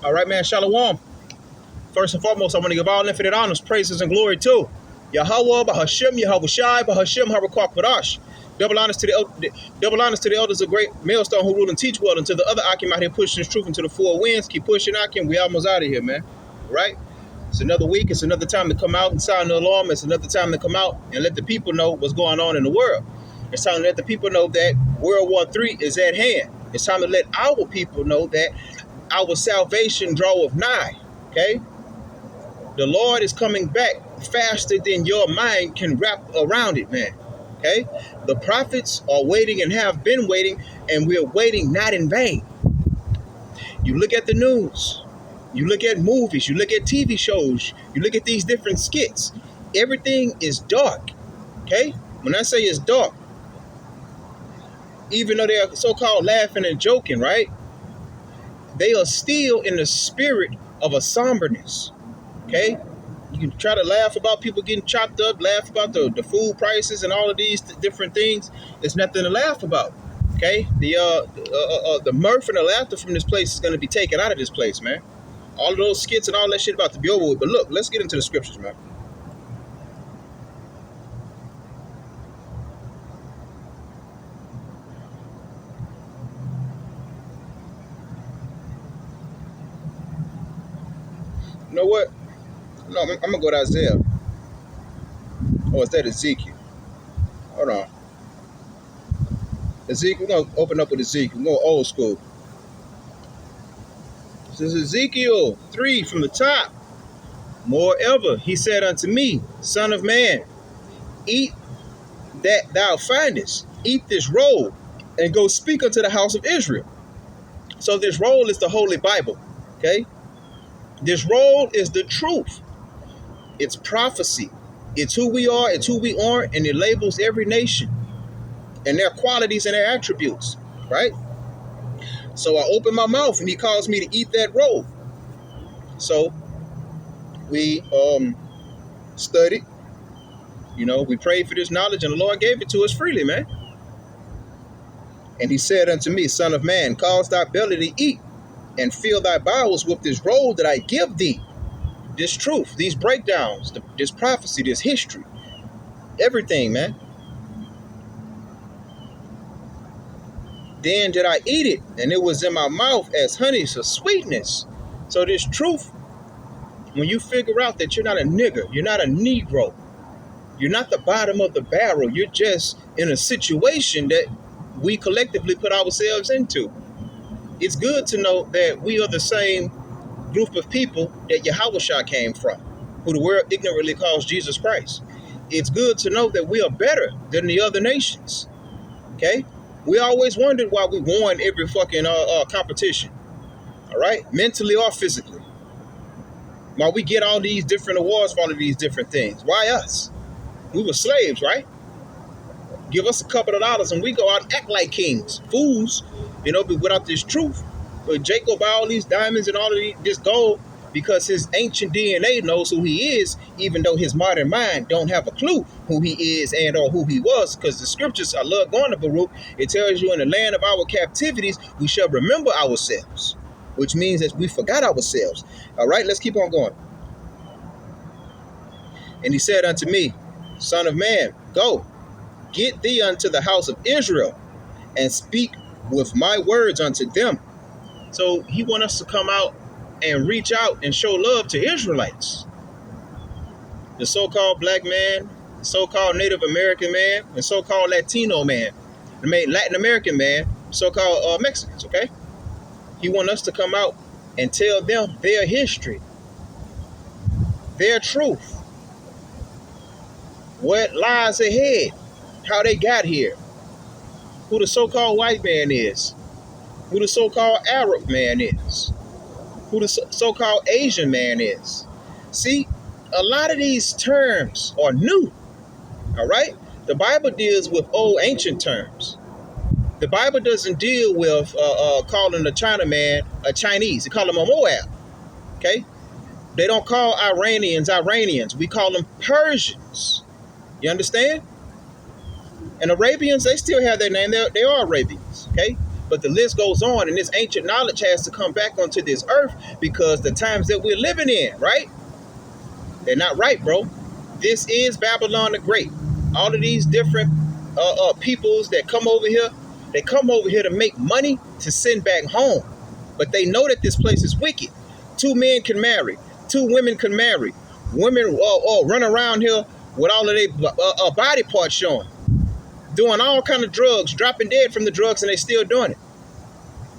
All right, man. Shalom. First and foremost, I want to give all infinite honors, praises, and glory to Yahweh, Bahashem, Yahweh Shai, Bahashem, Harakwa Kodash. Double honors to the elders of great millstone who rule and teach well, and to the other Akim out here pushing his truth into the four winds. Keep pushing, Akim. We almost out of here, man. Right? It's another week. It's another time to come out and sound the alarm. It's another time to come out and let the people know what's going on in the world. It's time to let the people know that World War III is at hand. It's time to let our people know that our salvation draweth nigh. Okay? The Lord is coming back faster than your mind can wrap around it, man. Okay? The prophets are waiting and have been waiting, and we're waiting not in vain. You look at the news, you look at movies, you look at TV shows, you look at these different skits. Everything is dark. Okay? When I say it's dark, even though they're so-called laughing and joking, right? They are still in the spirit of a somberness. Okay? You can try to laugh about people getting chopped up, laugh about the food prices and all of these different things. There's nothing to laugh about. Okay? The mirth and the laughter from this place is going to be taken out of this place, man. All of those skits and all that shit about to be over with. But look, let's get into the scriptures, man. You know what? No, I'm going to go to Isaiah. Oh, is that Ezekiel? Hold on. Ezekiel, we're going to open up with Ezekiel. We're going old school. This is Ezekiel 3 from the top. Moreover, he said unto me, Son of man, eat that thou findest. Eat this roll and go speak unto the house of Israel. So this roll is the Holy Bible. Okay? This roll is the truth. It's prophecy. It's who we are, it's who we aren't, and it labels every nation and their qualities and their attributes, right? So I open my mouth and he calls me to eat that roll. So we studied, we prayed for this knowledge, and the Lord gave it to us freely, man. And he said unto me, Son of man, cause thy belly to eat and fill thy bowels with this roll that I give thee. This truth, these breakdowns, this prophecy, this history, everything, man. Then did I eat it, and it was in my mouth as honey for sweetness. So this truth, when you figure out that you're not a nigger, you're not a Negro, you're not the bottom of the barrel, you're just in a situation that we collectively put ourselves into. It's good to know that we are the same group of people that Yahushua came from, who the world ignorantly calls Jesus Christ. It's good to know that we are better than the other nations. Okay? We always wondered why we won every fucking competition. All right? Mentally or physically. Why we get all these different awards for all of these different things. Why us? We were slaves, right? Give us a couple of dollars and we go out and act like kings. Fools, but without this truth. But Jacob buy all these diamonds and all of this gold because his ancient DNA knows who he is, even though his modern mind don't have a clue who he is and or who he was. Because the scriptures, I love going to Baruch, it tells you in the land of our captivities, we shall remember ourselves, which means that we forgot ourselves. All right, let's keep on going. And he said unto me, Son of man, go, get thee unto the house of Israel and speak with my words unto them. So he wants us to come out and reach out and show love to Israelites. The so-called black man, the so-called Native American man, the so-called Latino man, the Latin American man, so-called Mexicans, okay? He wants us to come out and tell them their history, their truth, what lies ahead, how they got here, who the so-called white man is, who the so-called Arab man is, who the so-called Asian man is. See, a lot of these terms are new, all right? The Bible deals with old ancient terms. The Bible doesn't deal with calling a Chinaman a Chinese. They call them a Moab, okay? They don't call Iranians Iranians. We call them Persians. You understand? And Arabians, they still have their name. They are Arabians, okay? But the list goes on, and this ancient knowledge has to come back onto this earth because the times that we're living in, right? They're not right, bro. This is Babylon the Great. All of these different peoples that come over here, they come over here to make money to send back home. But they know that this place is wicked. 2 men can marry. 2 women can marry. Women run around here with all of their body parts showing. Doing all kind of drugs, dropping dead from the drugs, and they still doing it.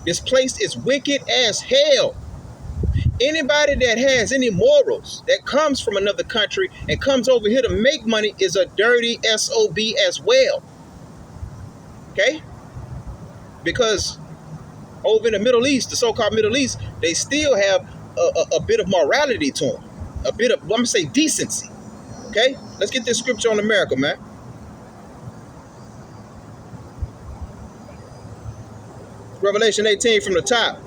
This place is wicked as hell. Anybody that has any morals that comes from another country and comes over here to make money is a dirty SOB as well. Okay? Because over in the Middle East, the so-called Middle East, they still have a bit of morality to them. A bit of, I'm going to say, decency. Okay? Let's get this scripture on America, man. Revelation 18 from the top.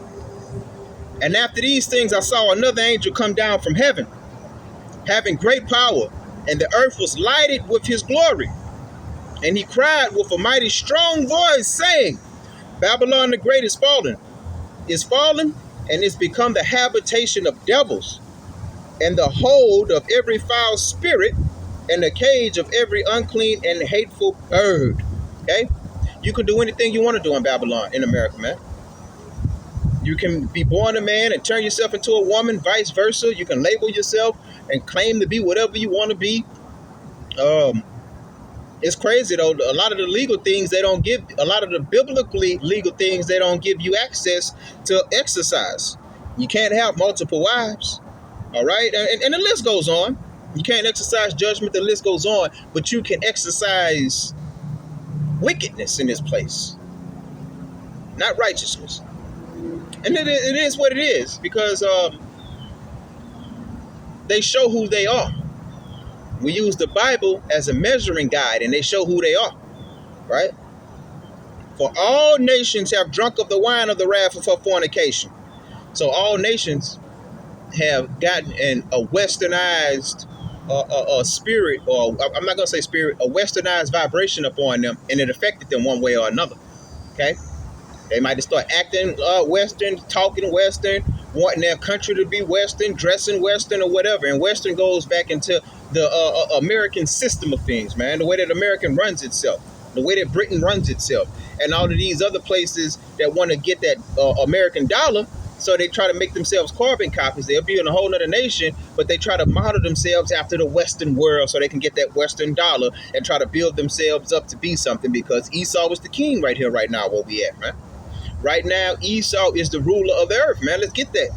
And after these things, I saw another angel come down from heaven, having great power, and the earth was lighted with his glory. And he cried with a mighty strong voice, saying, Babylon the Great is fallen, and is become the habitation of devils, and the hold of every foul spirit, and the cage of every unclean and hateful bird. Okay? You can do anything you want to do in Babylon, in America, man. You can be born a man and turn yourself into a woman, vice versa. You can label yourself and claim to be whatever you want to be. It's crazy, though. A lot of the legal things they don't give, a lot of the biblically legal things they don't give you access to exercise. You can't have multiple wives, all right? And the list goes on. You can't exercise judgment, the list goes on, but you can exercise wickedness in this place, not righteousness. And it is what it is, because they show who they are. We use the Bible as a measuring guide, and they show who they are, right? For all nations have drunk of the wine of the wrath of her fornication. So all nations have gotten a westernized spirit, or I'm not going to say spirit, a westernized vibration upon them, and it affected them one way or another, okay? They might start acting Western, talking Western, wanting their country to be Western, dressing Western or whatever. And Western goes back into the American system of things, man. The way that America runs itself, the way that Britain runs itself, and all of these other places that want to get that American dollar. So they try to make themselves carbon copies. They'll be in a whole other nation, but they try to model themselves after the Western world so they can get that Western dollar and try to build themselves up to be something, because Esau is the king right here, right now, where we at, man. Right now, Esau is the ruler of the earth, man. Let's get that.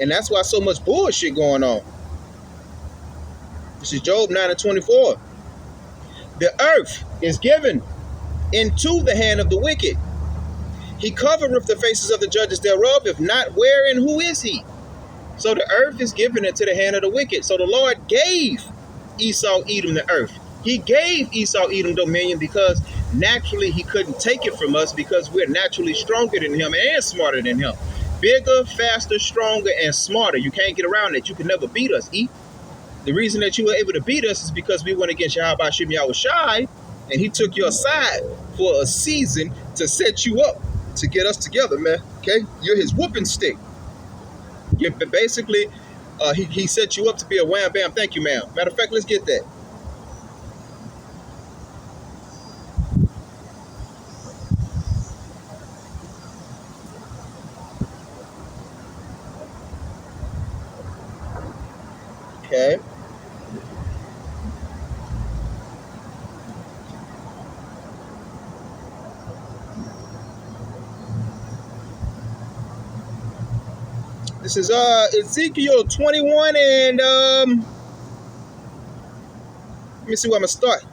And that's why so much bullshit going on. This is Job 9:24. The earth is given into the hand of the wicked. He covereth the faces of the judges thereof. If not, where and who is he? So the earth is given into the hand of the wicked. So the Lord gave Esau Edom the earth. He gave Esau Edom dominion because naturally he couldn't take it from us, because we're naturally stronger than him and smarter than him. Bigger, faster, stronger, and smarter. You can't get around that. You can never beat us, E. The reason that you were able to beat us is because we went against Yahweh Shem Yahushai, and he took your side for a season to set you up, to get us together, man. Okay? You're his whooping stick. You're basically, he set you up to be a wham bam. Thank you, ma'am. Matter of fact, let's get that. Okay. This is Ezekiel 21, and let me see where I'm gonna start.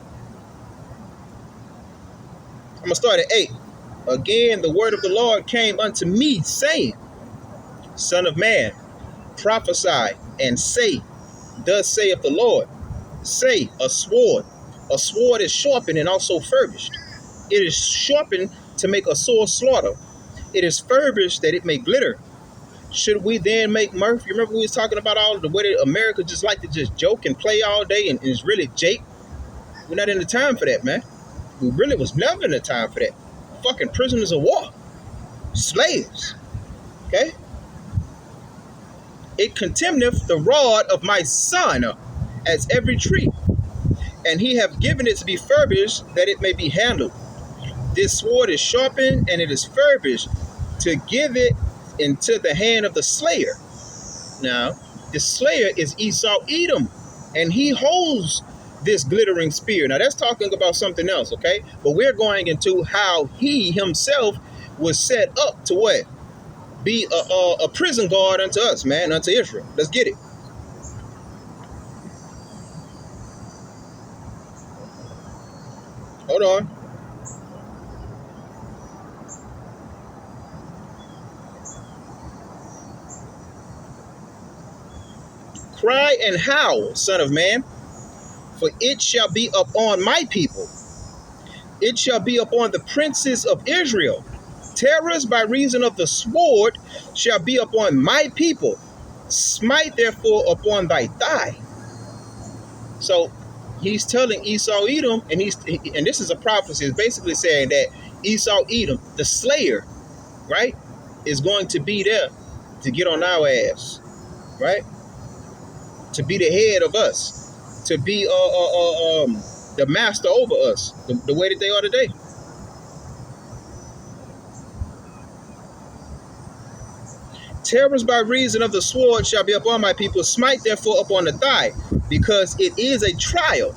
I'm gonna start at 8. Again, the word of the Lord came unto me, saying, Son of man, prophesy and say, Thus saith the Lord, say, a sword. A sword is sharpened and also furbished. It is sharpened to make a sore slaughter. It is furbished that it may glitter. Should we then make mirth? You remember we was talking about all the way that America just like to just joke and play all day and it's really Jake? We're not in the time for that, man. We really was never in the time for that. fucking prisoners of war, slaves. Okay? It contemneth the rod of my son as every tree, and he have given it to be furbished that it may be handled. This sword is sharpened and it is furbished to give it into the hand of the slayer. Now, the slayer is Esau Edom, and he holds this glittering spear. Now, that's talking about something else, okay? But we're going into how he himself was set up to what? Be a prison guard unto us, man, unto Israel. Let's get it. Hold on. Cry and howl, son of man, for it shall be upon my people. It shall be upon the princes of Israel. Terrors by reason of the sword shall be upon my people. Smite therefore upon thy thigh. So he's telling Esau Edom, and this is a prophecy. It's basically saying that Esau Edom, the slayer, right, is going to be there to get on our ass, right? To be the head of us, to be the master over us, the way that they are today. Terrors by reason of the sword shall be upon my people. Smite therefore upon the thigh, because it is a trial.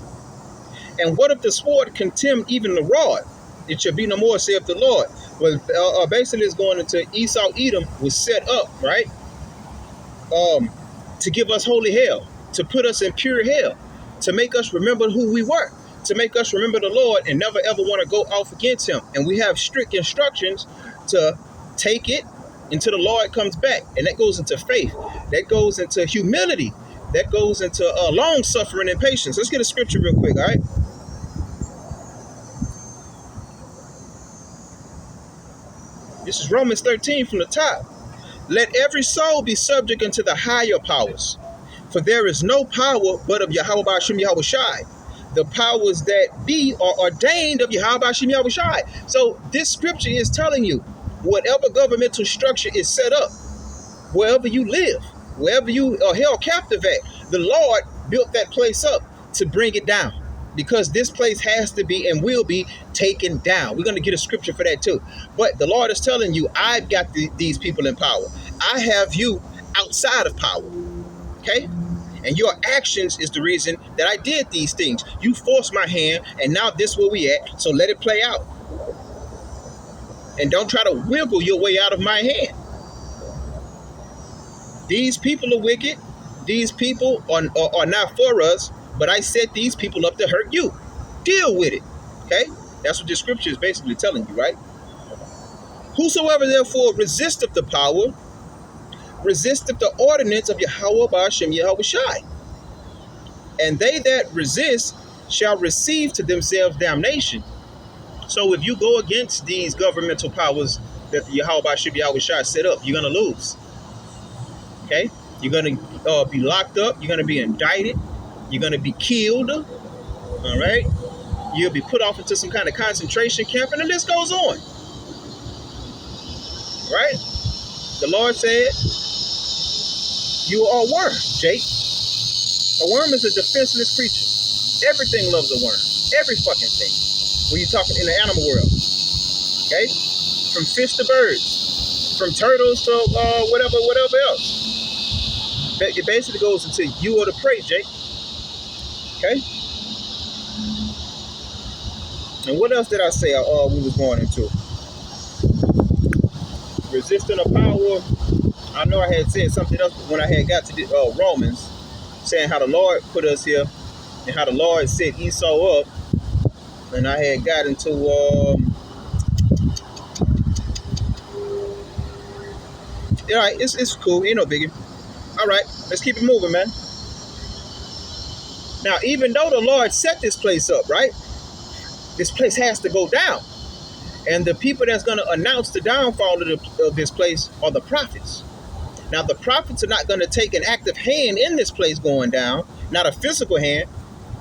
And what if the sword contemn even the rod? It shall be no more, saith the Lord. Well, basically it's going into Esau Edom was set up, right? To give us holy hell, to put us in pure hell, to make us remember who we were, to make us remember the Lord and never ever want to go off against him. And we have strict instructions to take it until the Lord comes back. And that goes into faith. That goes into humility. That goes into long suffering and patience. Let's get a scripture real quick, all right? This is Romans 13 from the top. Let every soul be subject unto the higher powers, for there is no power but of Yahweh Ba'ashem Yahweh Shai. The powers that be are ordained of Yahweh Ba'ashem Yahweh Shai. So this scripture is telling you, whatever governmental structure is set up, wherever you live, wherever you are held captive at, the Lord built that place up to bring it down, because this place has to be and will be taken down. We're going to get a scripture for that too. But the Lord is telling you, I've got these people in power. I have you outside of power. Okay? And your actions is the reason that I did these things. You forced my hand, and now this is where we at. So let it play out. And don't try to wiggle your way out of my hand. These people are wicked. These people are not for us, but I set these people up to hurt you. Deal with it. Okay? That's what the scripture is basically telling you, right? Whosoever therefore resisteth the power, resisteth the ordinance of Yahweh Ba'ashem Yahweh Shai. And they that resist shall receive to themselves damnation. So if you go against these governmental powers that the Yahweh Ba'ashem Yahweh Shai set up, you're going to lose. Okay? You're going to be locked up. You're going to be indicted. You're going to be killed. All right? You'll be put off into some kind of concentration camp, and the list goes on. Right? The Lord said, you are a worm, Jake. A worm is a defenseless creature. Everything loves a worm. Every fucking thing. When you're talking in the animal world. Okay? From fish to birds. From turtles to whatever else. It basically goes into you are the prey, Jake. Okay? And what else did I say we was going into? Resisting the power. I know I had said something else when I had got to the, Romans, saying how the Lord put us here and how the Lord set Esau up. And I had got into all right, it's cool, ain't no biggie. All right, let's keep it moving, man. Now, even though the Lord set this place up, right? This place has to go down. And the people that's going to announce the downfall of this place are the prophets. Now, the prophets are not going to take an active hand in this place going down, not a physical hand,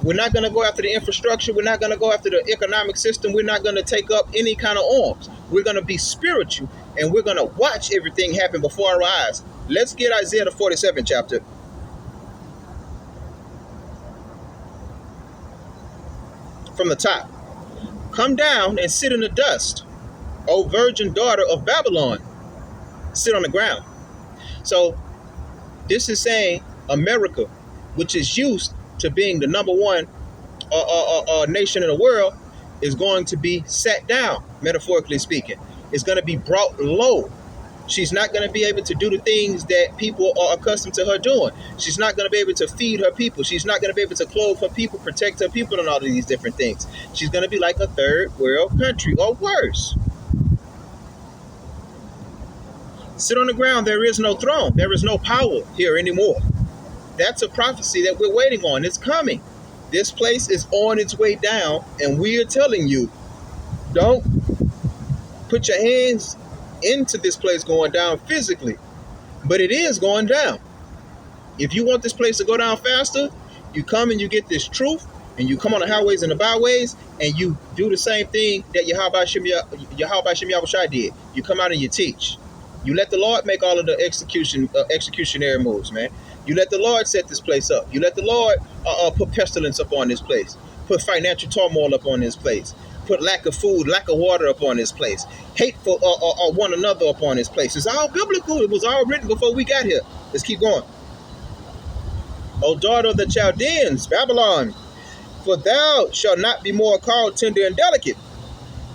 We're not going to go after the infrastructure. We're not going to go after the economic system. We're not going to take up any kind of arms. We're going to be spiritual, and we're going to watch everything happen before our eyes. Let's get Isaiah the 47th chapter. From the top. Come down and sit in the dust, O virgin daughter of Babylon. Sit on the ground. So this is saying America, which is used to being the number one nation in the world, is going to be sat down, metaphorically speaking. It's going to be brought low. She's not going to be able to do the things that people are accustomed to her doing. She's not going to be able to feed her people. She's not going to be able to clothe her people, protect her people, and all of these different things. She's going to be like a third world country or worse. Sit on the ground. There is no throne. There is no power here anymore. That's a prophecy that we're waiting on. It's coming. This place is on its way down, and we are telling you, don't put your hands into this place going down physically, but it is going down. If you want this place to go down faster, you come and you get this truth, and you come on the highways and the byways, and you do the same thing that Yahweh Shem Yahushai did. You come out and you teach. You let the Lord make all of the executionary moves, man. You let the Lord set this place up. You let the Lord put pestilence up on this place, put financial turmoil up on this place, put lack of food, lack of water upon this place, hate for one another upon this place. It's all biblical. It was all written before we got here. Let's keep going. O daughter of the Chaldeans, Babylon, for thou shalt not be more called tender and delicate.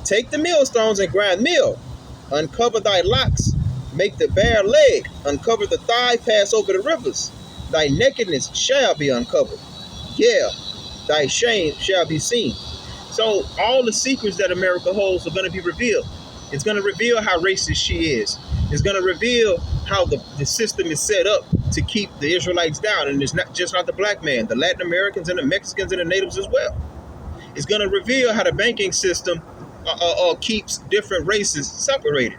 Take the millstones and grind meal. Uncover thy locks, make the bare leg, uncover the thigh, pass over the rivers. Thy nakedness shall be uncovered. Yeah, thy shame shall be seen. So all the secrets that America holds are going to be revealed. It's going to reveal how racist she is. It's going to reveal how the system is set up to keep the Israelites down. And it's not just not the black man, the Latin Americans and the Mexicans and the natives as well. It's going to reveal how the banking system keeps different races separated.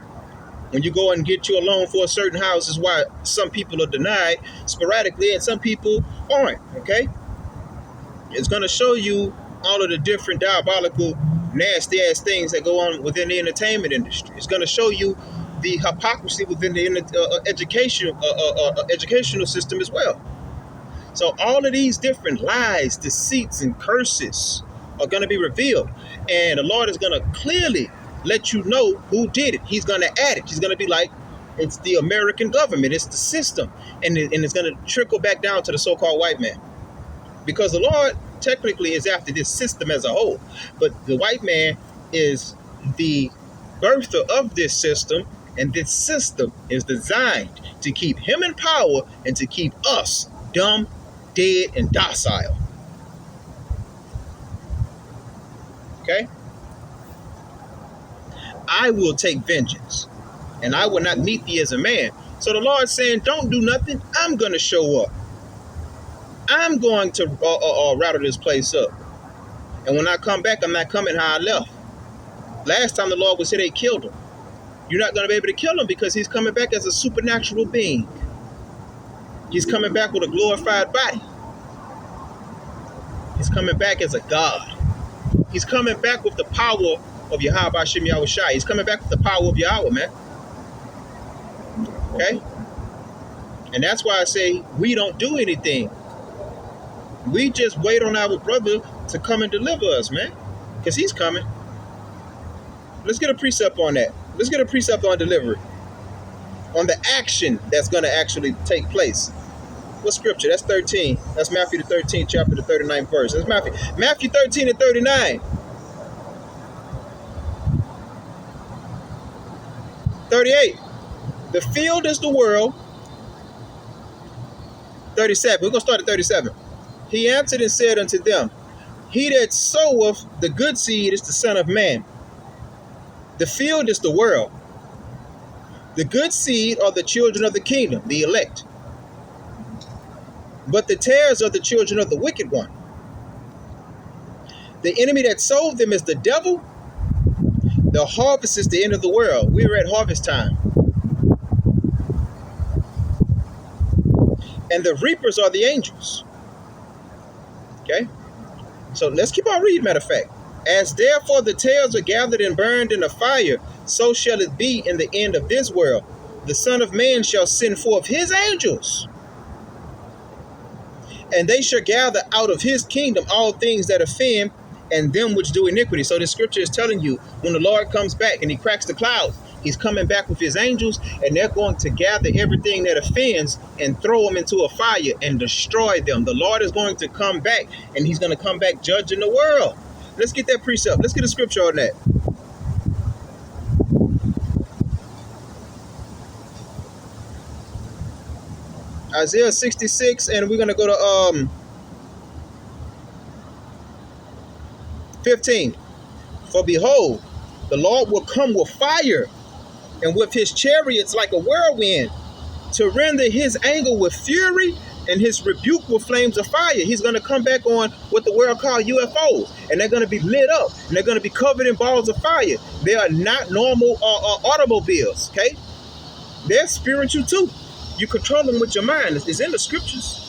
When you go and get you a loan for a certain house, is why some people are denied sporadically and some people aren't, okay? It's going to show you all of the different diabolical, nasty-ass things that go on within the entertainment industry. It's going to show you the hypocrisy within the educational system as well. So all of these different lies, deceits, and curses are going to be revealed. And the Lord is going to clearly let you know who did it. He's going to add it. He's going to be like, it's the American government. It's the system. And it's going to trickle back down to the so-called white man. Because the Lord technically is after this system as a whole. But the white man is the birther of this system. And this system is designed to keep him in power and to keep us dumb, dead, and docile. Okay? I will take vengeance, and I will not meet thee as a man. So the Lord's saying, don't do nothing. I'm going to show up. I'm going to rattle this place up. And when I come back, I'm not coming how I left. Last time the Lord was here, they killed him. You're not going to be able to kill him because he's coming back as a supernatural being. He's coming back with a glorified body. He's coming back as a God. He's coming back with the power of Yahweh Shem Yahushai. He's coming back with the power of Yahweh, man. Okay? And that's why I say we don't do anything. We just wait on our brother to come and deliver us, man. Because he's coming. Let's get a precept on that. Let's get a precept on delivery. On the action that's going to actually take place. What scripture? That's 13. That's Matthew the 13th chapter, the 39th verse. That's Matthew 13 and 39. 38. The field is the world. 37. We're going to start at 37. He answered and said unto them, He that soweth the good seed is the Son of Man. The field is the world. The good seed are the children of the kingdom, the elect. But the tares are the children of the wicked one. The enemy that sowed them is the devil. The harvest is the end of the world. We are at harvest time. And the reapers are the angels. Okay? So let's keep on reading, matter of fact. As therefore the tails are gathered and burned in the fire, so shall it be in the end of this world. The Son of Man shall send forth his angels, and they shall gather out of his kingdom all things that offend and them which do iniquity. So the scripture is telling you, when the Lord comes back and he cracks the clouds, he's coming back with his angels, and they're going to gather everything that offends and throw them into a fire and destroy them. The Lord is going to come back, and he's going to come back judging the world. Let's get that precept. Let's get a scripture on that. Isaiah 66, and we're going to go to 15. For behold, the Lord will come with fire, and with his chariots like a whirlwind, to render his anger with fury and his rebuke with flames of fire. He's going to come back on what the world called UFOs, and they're going to be lit up, and they're going to be covered in balls of fire. They are not normal automobiles, okay? They're spiritual too. You control them with your mind. It's in the scriptures.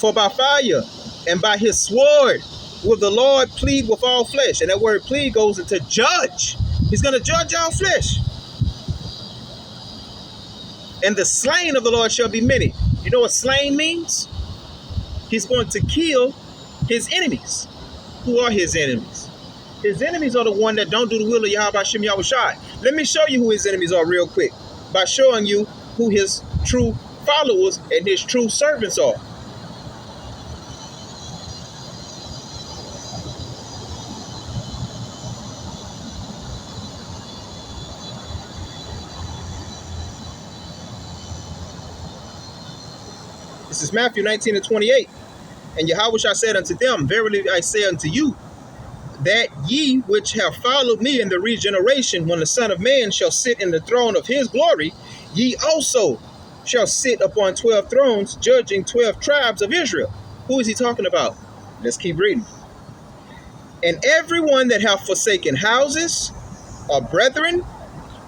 For by fire and by his sword will the Lord plead with all flesh. And that word plead goes into judge. He's going to judge all flesh. And the slain of the Lord shall be many. You know what slain means? He's going to kill his enemies. Who are his enemies? His enemies are the one that don't do the will of Yahweh Hashem Yahushai. Let me show you who his enemies are real quick, by showing you who his true followers and his true servants are. This is Matthew 19 and 28. And Yahushua said unto them, verily I say unto you, that ye which have followed me in the regeneration, when the Son of Man shall sit in the throne of his glory, ye also shall sit upon 12 thrones, judging 12 tribes of Israel. Who is he talking about? Let's keep reading. And everyone that hath forsaken houses, or brethren,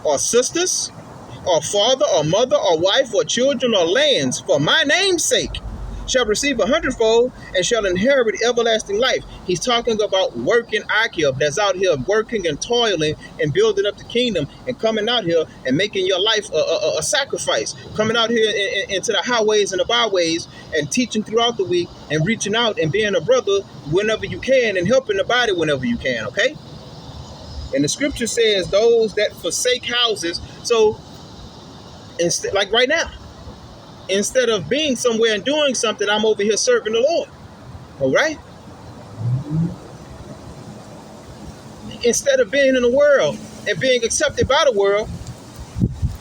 or sisters, or father, or mother, or wife, or children, or lands, for my name's sake, shall receive 100-fold and shall inherit everlasting life. He's talking about working Akib, that's out here working and toiling and building up the kingdom, and coming out here and making your life a sacrifice, coming out here into the highways and the byways and teaching throughout the week and reaching out and being a brother whenever you can and helping the body whenever you can, okay? And the scripture says those that forsake houses. So instead, like right now, instead of being somewhere and doing something, I'm over here serving the Lord. All right? Instead of being in the world and being accepted by the world,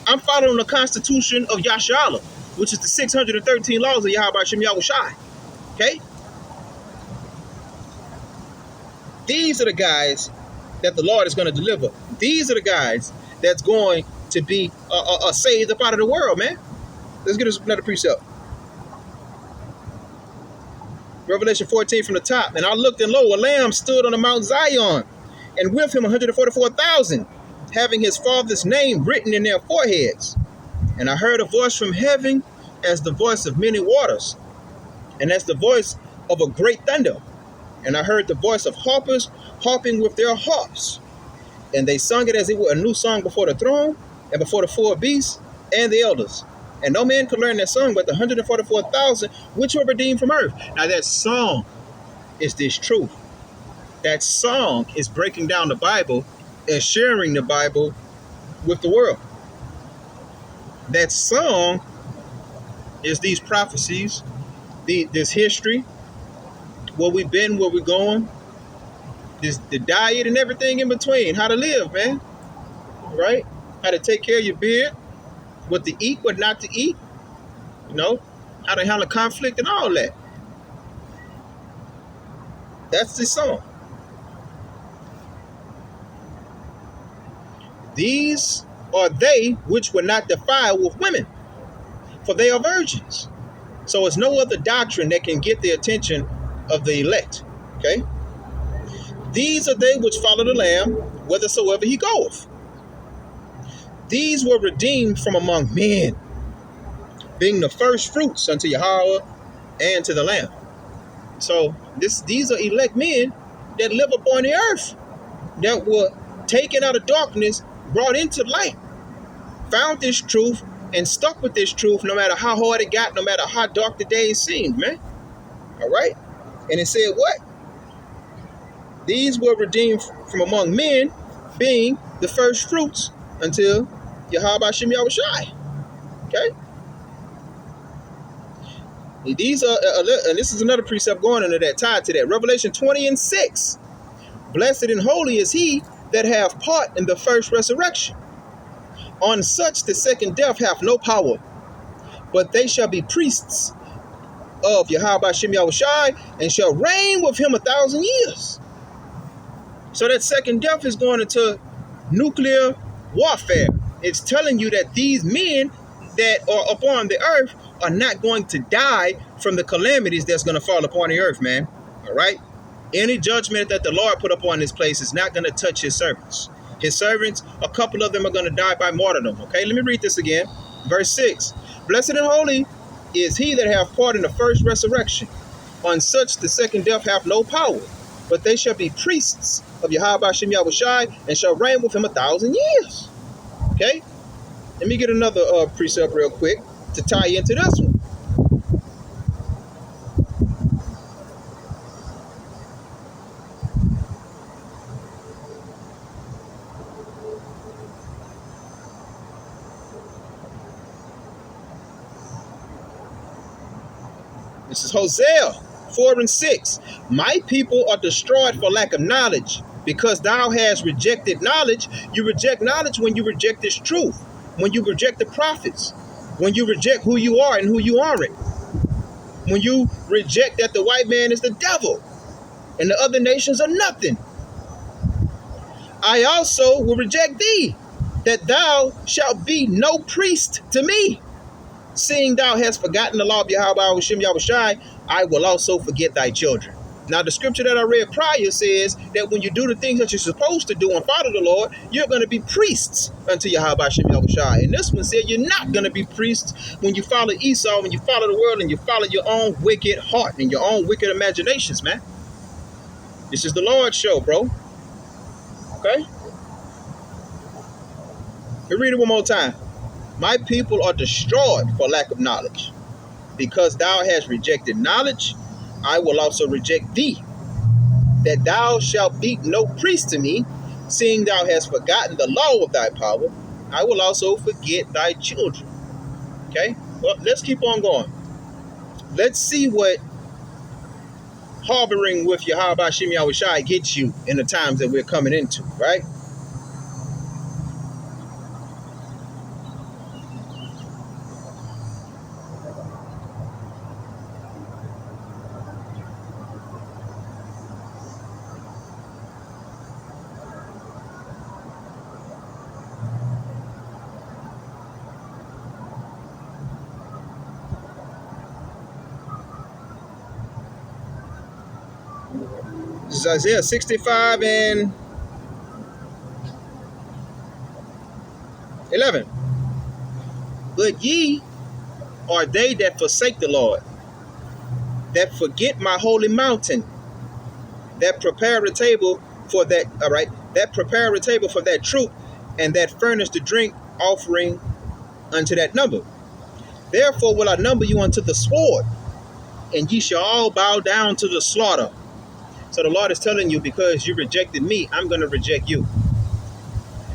I'm following the constitution of Yashala, which is the 613 laws of Yahweh Hashem Yahushai. Okay? These are the guys that the Lord is going to deliver. These are the guys that's going to be saved up out of the world, man. Let's get another precept. Revelation 14 from the top. And I looked, and lo, a lamb stood on the Mount Zion, and with him 144,000, having his father's name written in their foreheads. And I heard a voice from heaven as the voice of many waters, and as the voice of a great thunder. And I heard the voice of harpers harping with their harps. And they sung it as it were a new song before the throne, and before the four beasts and the elders. And no man could learn that song but the 144,000 which were redeemed from earth. Now that song is this truth. That song is breaking down the Bible and sharing the Bible with the world. That song is these prophecies, this history, where we've been, where we're going, the diet and everything in between, how to live, man, right? How to take care of your beard, what to eat, what not to eat, you know, how to handle conflict and all that. That's the song. These are they which were not defiled with women, for they are virgins. So it's no other doctrine that can get the attention of the elect, okay? These are they which follow the Lamb, whithersoever he goeth. These were redeemed from among men, being the first fruits unto Yahweh and to the Lamb. So these are elect men that live upon the earth, that were taken out of darkness, brought into light, found this truth, and stuck with this truth no matter how hard it got, no matter how dark the days seemed, man. All right? And it said what? These were redeemed from among men, being the first fruits until Yahweh Shem Yahushai. Okay? These are, and this is another precept going into that, tied to that. Revelation 20:6. Blessed and holy is he that hath part in the first resurrection. On such the second death hath no power, but they shall be priests of Yahweh Shem Yahushai, and shall reign with him 1,000 years. So that second death is going into nuclear warfare. It's telling you that these men that are upon the earth are not going to die from the calamities that's going to fall upon the earth, man. All right? Any judgment that the Lord put upon this place is not going to touch his servants. His servants, a couple of them are going to die by martyrdom. Okay, let me read this again. Verse 6. Blessed and holy is he that hath part in the first resurrection. On such the second death hath no power, but they shall be priests of Yahweh Shem Yahushai, and shall reign with him 1,000 years. Okay? Let me get another precept real quick to tie into this one. This is Hosea 4:6. My people are destroyed for lack of knowledge. Because thou hast rejected knowledge. You reject knowledge when you reject this truth. When you reject the prophets. When you reject who you are and who you aren't. When you reject that the white man is the devil and the other nations are nothing. I also will reject thee, that thou shalt be no priest to me. Seeing thou hast forgotten the law of Yahweh Shem Yahushai, I will also forget thy children. Now, the scripture that I read prior says that when you do the things that you're supposed to do and follow the Lord, you're going to be priests unto Yahweh Shem Yahushai. And this one said you're not going to be priests when you follow Esau, when you follow the world, and you follow your own wicked heart and your own wicked imaginations, man. This is the Lord's show, bro. Okay? Let me read it one more time. My people are destroyed for lack of knowledge. Because thou hast rejected knowledge, I will also reject thee, that thou shalt be no priest to me. Seeing thou hast forgotten the law of thy power, I will also forget thy children. Okay? Well, let's keep on going. Let's see what harboring with Yahweh Shem Yahushai gets you in the times that we're coming into, right? This is Isaiah 65:11. But ye are they that forsake the Lord, that forget my holy mountain, that prepare a table for that, all right, that prepare a table for that troop, and that furnish the drink offering unto that number. Therefore will I number you unto the sword, and ye shall all bow down to the slaughter. So the Lord is telling you, because you rejected me, I'm going to reject you.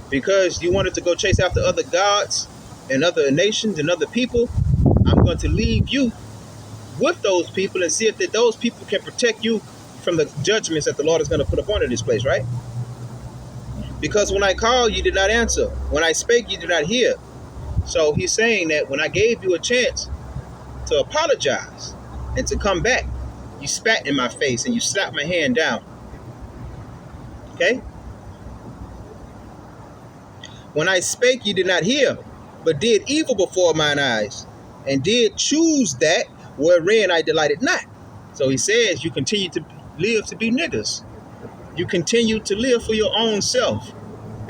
Because you wanted to go chase after other gods and other nations and other people, I'm going to leave you with those people and see if that those people can protect you from the judgments that the Lord is going to put upon this place, right? Because when I called, you did not answer. When I spake, you did not hear. So he's saying that when I gave you a chance to apologize and to come back, you spat in my face and you slapped my hand down. Okay? When I spake, you did not hear, but did evil before mine eyes, and did choose that wherein I delighted not. So he says you continue to live to be niggas. You continue to live for your own self.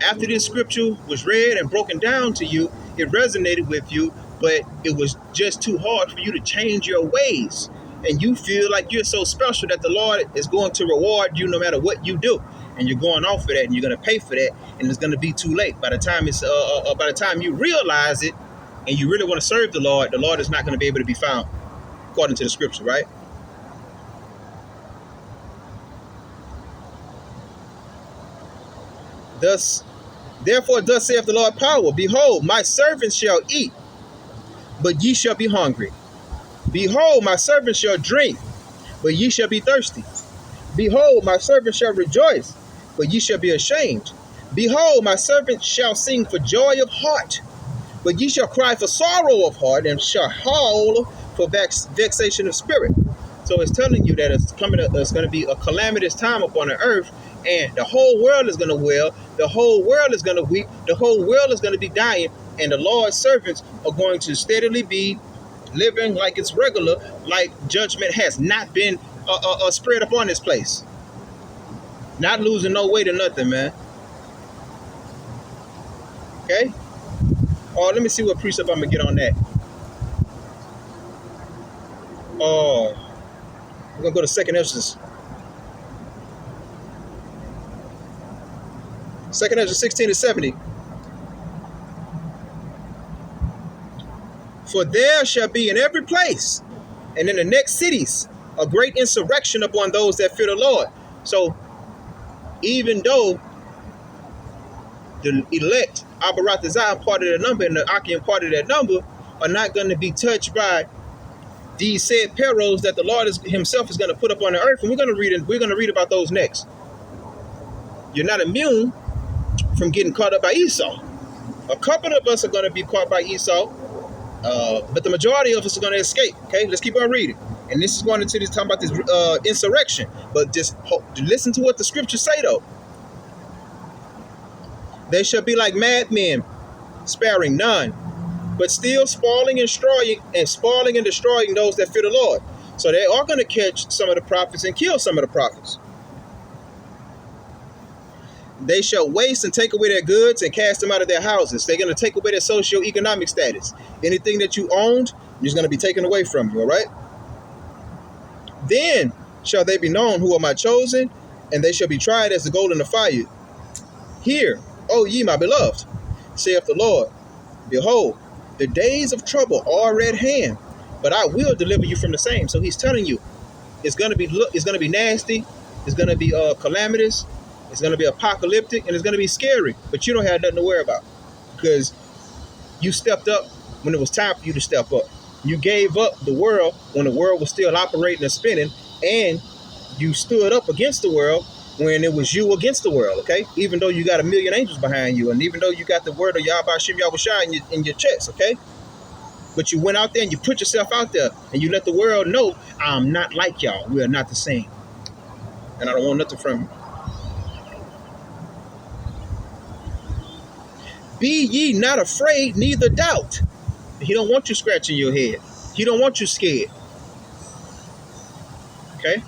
After this scripture was read and broken down to you, it resonated with you, but it was just too hard for you to change your ways. and you feel like you're so special that the Lord is going to reward you no matter what you do, and you're going off for that, and you're going to pay for that, and it's going to be too late. By the time you realize it, and you really want to serve the Lord is not going to be able to be found, according to the scripture, right? Therefore, thus saith the Lord power, behold, my servants shall eat, but ye shall be hungry. Behold, my servants shall drink, but ye shall be thirsty. Behold, my servants shall rejoice, but ye shall be ashamed. Behold, my servants shall sing for joy of heart, but ye shall cry for sorrow of heart, and shall howl for vexation of spirit. So it's telling you that it's going to be a calamitous time upon the earth, and the whole world is going to wail, the whole world is going to weep, the whole world is going to be dying, and the Lord's servants are going to steadily be living like it's regular, like judgment has not been spread upon this place. Not losing no weight or nothing, man. Okay? Oh, let me see what precept I'm going to get on that. Oh, we're going to go to 2nd Ezra. 2nd Ezra 16-70. For there shall be in every place and in the next cities a great insurrection upon those that fear the Lord. So even though the elect, Abaratazah, part of that number, and the Achaean part of that number, are not going to be touched by these said perils that the Lord himself is going to put up on the earth, and we're going to read about those next. You're not immune from getting caught up by Esau. A couple of us are going to be caught by Esau, but the majority of us are going to escape. Okay, let's keep on reading. And this is going into this talking about this insurrection. But just listen to what the scriptures say, though. They shall be like madmen, sparing none, but still spoiling and destroying those that fear the Lord. So they are going to catch some of the prophets and kill some of the prophets. They shall waste and take away their goods and cast them out of their houses. They're going to take away their socio-economic status. Anything that you owned is going to be taken away from you, all right? Then shall they be known who are my chosen, and they shall be tried as the gold in the fire. Hear, O ye my beloved, saith the Lord, behold, the days of trouble are at hand, but I will deliver you from the same. So he's telling you, it's going to be nasty, it's going to be calamitous, it's going to be apocalyptic, and it's going to be scary, but you don't have nothing to worry about, because you stepped up when it was time for you to step up. You gave up the world when the world was still operating and spinning, and you stood up against the world when it was you against the world, okay? Even though you got a million angels behind you, and even though you got the word of Yahweh Shem Yahushua in your chest, okay? But you went out there and you put yourself out there, and you let the world know, I'm not like y'all. We are not the same. And I don't want nothing from you. Be ye not afraid, neither doubt. He don't want you scratching your head. He don't want you scared. Okay?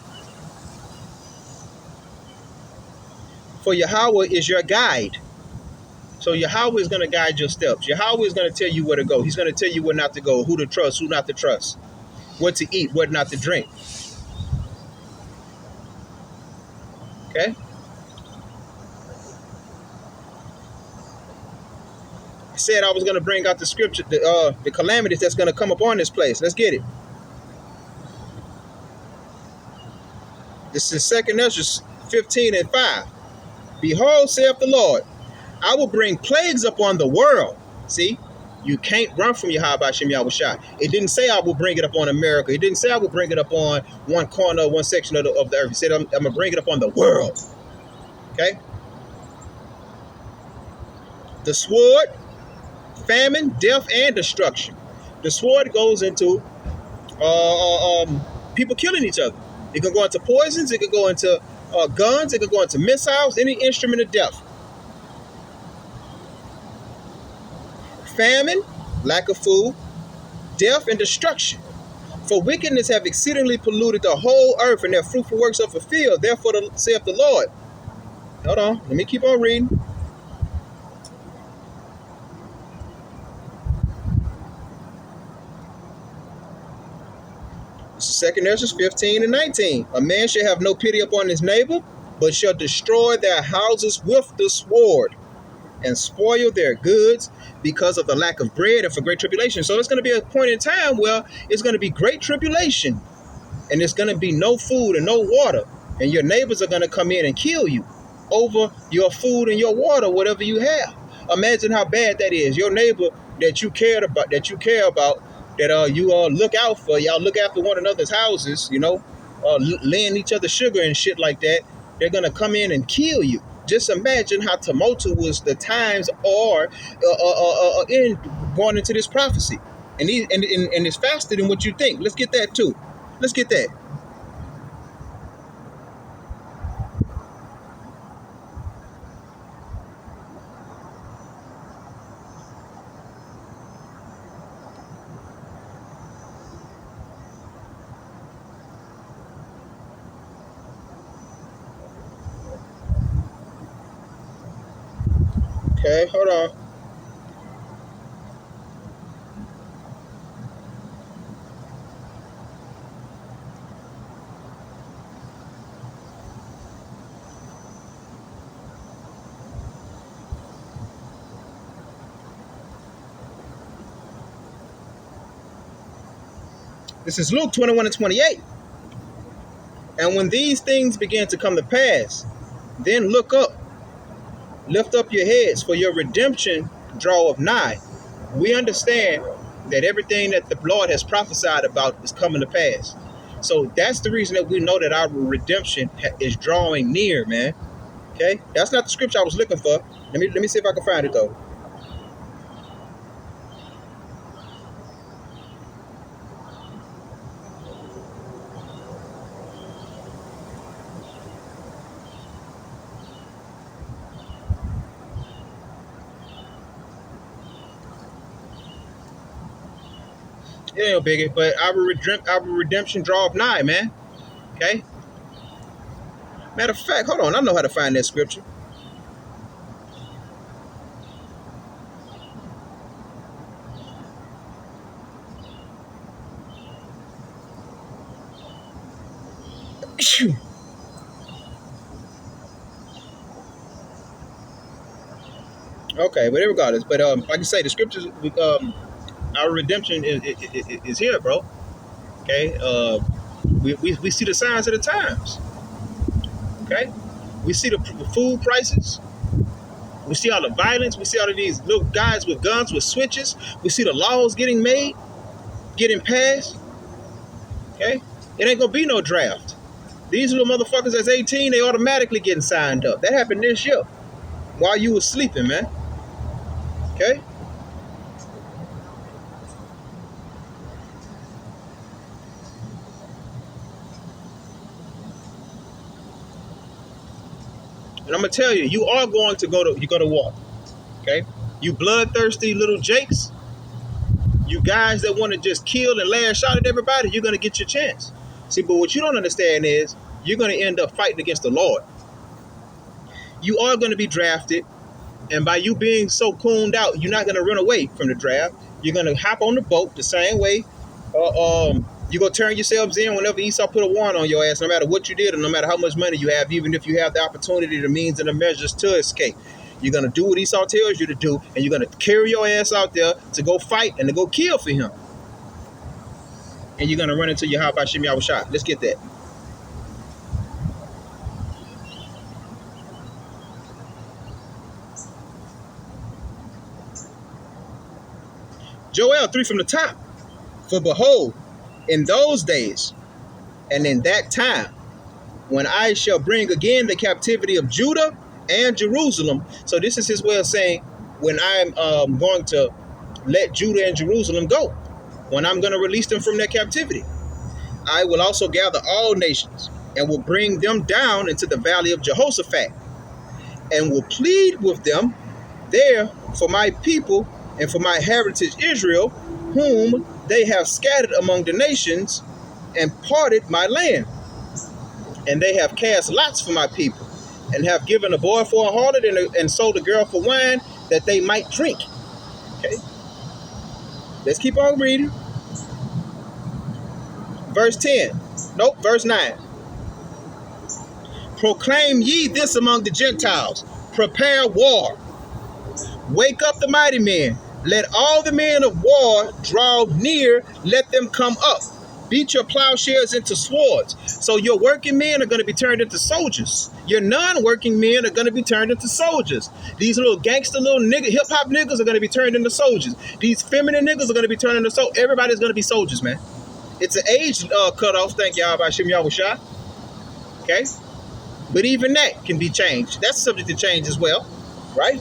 For Yahweh is your guide. So Yahweh is going to guide your steps. Yahweh is going to tell you where to go. He's going to tell you where not to go, who to trust, who not to trust, what to eat, what not to drink. Okay? I said I was going to bring out the scripture, the calamities that's going to come upon this place. Let's get it. This is 2nd Ezra 15:5. Behold, saith the Lord, I will bring plagues upon the world. See, you can't run from Yahweh Shem Yahushua. It didn't say I will bring it upon America. It didn't say I will bring it upon one corner, one section of the earth. It said I'm going to bring it upon the world. Okay? The sword, famine, death, and destruction. The sword goes into people killing each other. It can go into poisons. It can go into guns. It can go into missiles, any instrument of death. Famine, lack of food, death, and destruction. For wickedness have exceedingly polluted the whole earth, and their fruitful works are fulfilled. Therefore, saith the Lord. Hold on, let me keep on reading. Second Ezra 15 and 19. A man shall have no pity upon his neighbor, but shall destroy their houses with the sword and spoil their goods because of the lack of bread and for great tribulation. So it's going to be a point in time where it's going to be great tribulation and there's going to be no food and no water. And your neighbors are going to come in and kill you over your food and your water, whatever you have. Imagine how bad that is. Your neighbor that you care about, that you look out for, y'all look after one another's houses, laying each other sugar and shit like that. They're going to come in and kill you. Just imagine how tumultuous the times are in going into this prophecy. And it's faster than what you think. Let's get that too. Let's get that. Okay, hold on. This is Luke 21 and 28. And when these things begin to come to pass, then look up, lift up your heads, for your redemption draweth nigh. We understand that everything that the Lord has prophesied about is coming to pass. So that's the reason that we know that our redemption is drawing near, man. Okay? That's not the scripture I was looking for. Let me see if I can find it, though. It ain't no biggie, but our redemption draweth nigh, man. Okay? Matter of fact, hold on. I know how to find that scripture. Okay, but regardless. But like I say, the scriptures, our redemption is here, bro. Okay? We see the signs of the times. Okay? We see the food prices. We see all the violence. We see all of these little guys with guns, with switches. We see the laws getting made, getting passed. Okay? It ain't gonna be no draft. These little motherfuckers that's 18, they automatically getting signed up. That happened this year while you was sleeping, man. Okay? And I'm gonna tell you, you are going to go to war. Okay? You bloodthirsty little jakes, you guys that want to just kill and lash out at everybody, you're gonna get your chance. See, but what you don't understand is you're gonna end up fighting against the Lord. You are gonna be drafted, and by you being so cooned out, you're not gonna run away from the draft. You're gonna hop on the boat the same way. You're gonna turn yourselves in whenever Esau put a warrant on your ass, no matter what you did, or no matter how much money you have, even if you have the opportunity, the means, and the measures to escape. You're gonna do what Esau tells you to do, and you're gonna carry your ass out there to go fight and to go kill for him. And you're gonna run into your Hashem Yahushua. Let's get that. Joel 3 from the top. For behold, in those days and in that time, when I shall bring again the captivity of Judah and Jerusalem. So this is his way of saying, when I'm going to let Judah and Jerusalem go, when I'm going to release them from their captivity, I will also gather all nations and will bring them down into the valley of Jehoshaphat and will plead with them there for my people and for my heritage Israel, whom they have scattered among the nations and parted my land. And they have cast lots for my people, and have given a boy for a harlot and sold a girl for wine, that they might drink. Okay, let's keep on reading. Verse 10. Nope, verse 9. Proclaim ye this among the Gentiles. Prepare war. Wake up the mighty men. Let all the men of war draw near. Let them come up. Beat your plowshares into swords. So your working men are going to be turned into soldiers. Your non-working men are going to be turned into soldiers. These little gangster, little nigga, hip-hop niggas are going to be turned into soldiers. These feminine niggas are going to be turned into soldiers. Everybody's going to be soldiers, man. It's an age cutoff. Thank y'all by Shem Yahushua. Okay? But even that can be changed. That's subject to change as well. Right?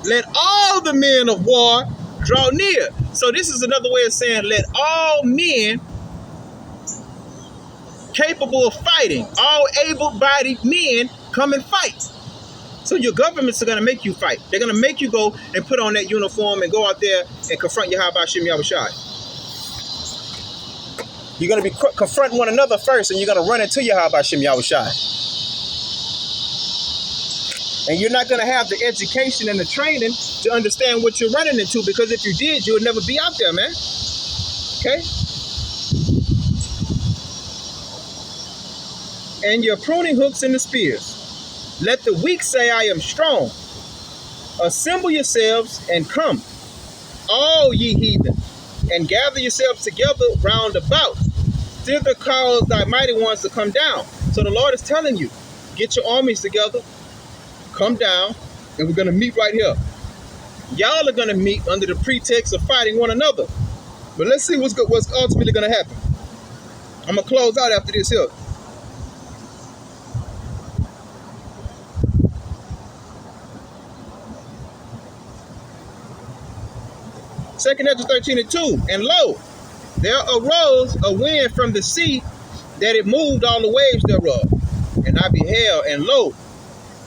Let all the men of war draw near. So this is another way of saying let all men capable of fighting, all able-bodied men come and fight. So your governments are going to make you fight. They're going to make you go and put on that uniform and go out there and confront Yahweh Shem Yahushua. You're going to be confronting one another first, and you're going to run into Yahweh Shem Yahushua. And you're not going to have the education and the training to understand what you're running into, because if you did, you would never be out there, man. Okay? And your pruning hooks and the spears. Let the weak say, I am strong. Assemble yourselves and come, all ye heathen, and gather yourselves together round about. Thither cause thy mighty ones to come down. So the Lord is telling you, get your armies together, come down, and we're going to meet right here. Y'all are going to meet under the pretext of fighting one another. But let's see what's ultimately going to happen. I'm going to close out after this here. Second Ezra 13:2. And lo, there arose a wind from the sea, that it moved all the waves thereof. And I beheld, and lo,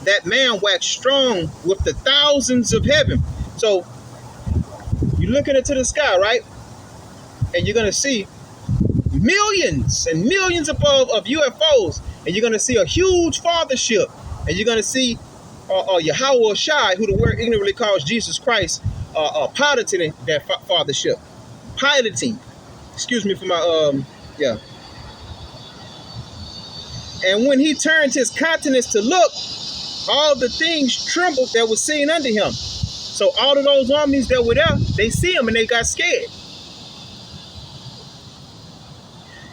that man waxed strong with the thousands of heaven. So you're looking into the sky, right? And you're going to see millions and millions above of UFOs. And you're going to see a huge fathership. And you're going to see Yahweh Shai, who the word ignorantly calls Jesus Christ, piloting that fathership. Piloting. Excuse me for my, yeah. And when he turned his countenance to look, all the things trembled that was seen under him. So all of those armies that were there, they see him and they got scared.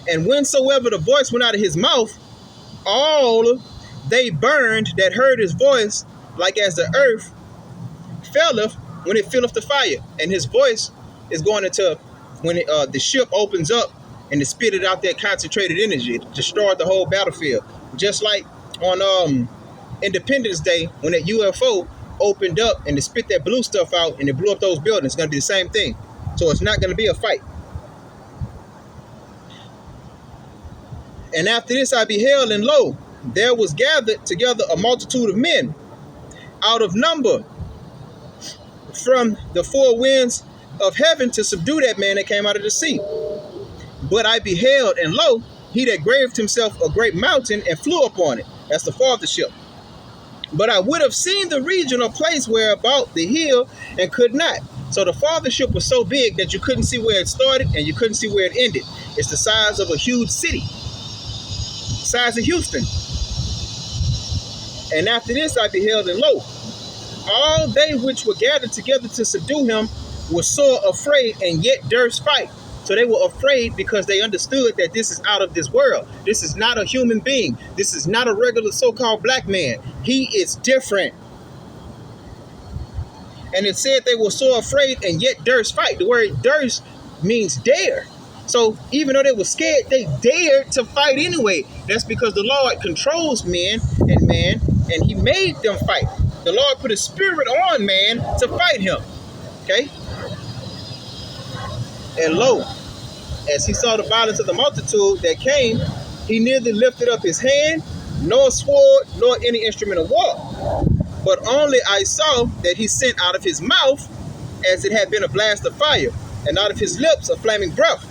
And whensoever the voice went out of his mouth, all they burned that heard his voice, like as the earth felleth when it filleth the fire. And his voice is going into when the ship opens up and it spitted out that concentrated energy. It destroyed the whole battlefield. Just like on Independence Day, when that UFO opened up and it spit that blue stuff out and it blew up those buildings. It's going to be the same thing. So it's not going to be a fight. And after this I beheld, and lo, there was gathered together a multitude of men out of number from the four winds of heaven to subdue that man that came out of the sea. But I beheld, and lo, he that graved himself a great mountain and flew upon it. That's the fathership. But I would have seen the region or place where about the hill and could not. So the fathership was so big that you couldn't see where it started and you couldn't see where it ended. It's the size of a huge city. The size of Houston. And after this I beheld, and lo, all they which were gathered together to subdue him were sore afraid, and yet durst fight. So they were afraid because they understood that this is out of this world. This is not a human being. This is not a regular so-called black man. He is different. And it said they were so afraid and yet durst fight. The word durst means dare. So even though they were scared, they dared to fight anyway. That's because the Lord controls men and man, and he made them fight. The Lord put a spirit on man to fight him. Okay? And lo, as he saw the violence of the multitude that came, he neither lifted up his hand, nor sword, nor any instrument of war. But only I saw that he sent out of his mouth, as it had been a blast of fire, and out of his lips a flaming breath,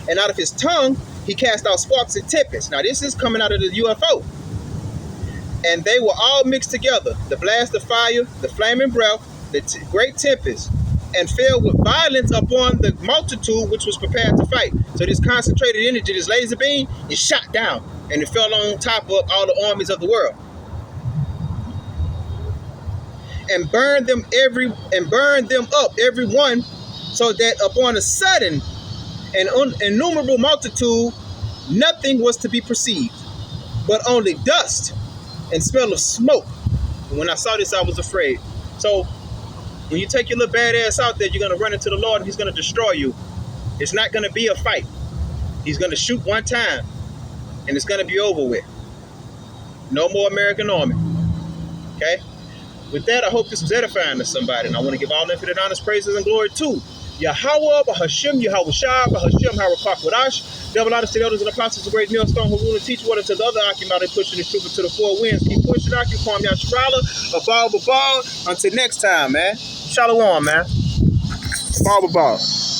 and out of his tongue he cast out sparks and tempests. Now this is coming out of the UFO. And they were all mixed together, the blast of fire, the flaming breath, the great tempest, and fell with violence upon the multitude which was prepared to fight. So this concentrated energy, this laser beam, is shot down, and it fell on top of all the armies of the world, and burned them up every one, so that upon a sudden an innumerable multitude nothing was to be perceived, but only dust and smell of smoke. And when I saw this, I was afraid. So when you take your little badass out there, you're going to run into the Lord and he's going to destroy you. It's not going to be a fight. He's going to shoot one time and it's going to be over with. No more American Army. Okay? With that, I hope this was edifying to somebody. And I want to give all infinite honors, praises, and glory to Yahweh, Bahashim, Yahweh Shah, Bahashim, Harakak Wadash, Devil out of the elders and apostles, the great millstone, who rule and teach what unto the other Akim, they pushing the truth into the four winds. Keep pushing, Akim, Kwam Yasharala, Abal. Until next time, man. Shalom, man. Abal.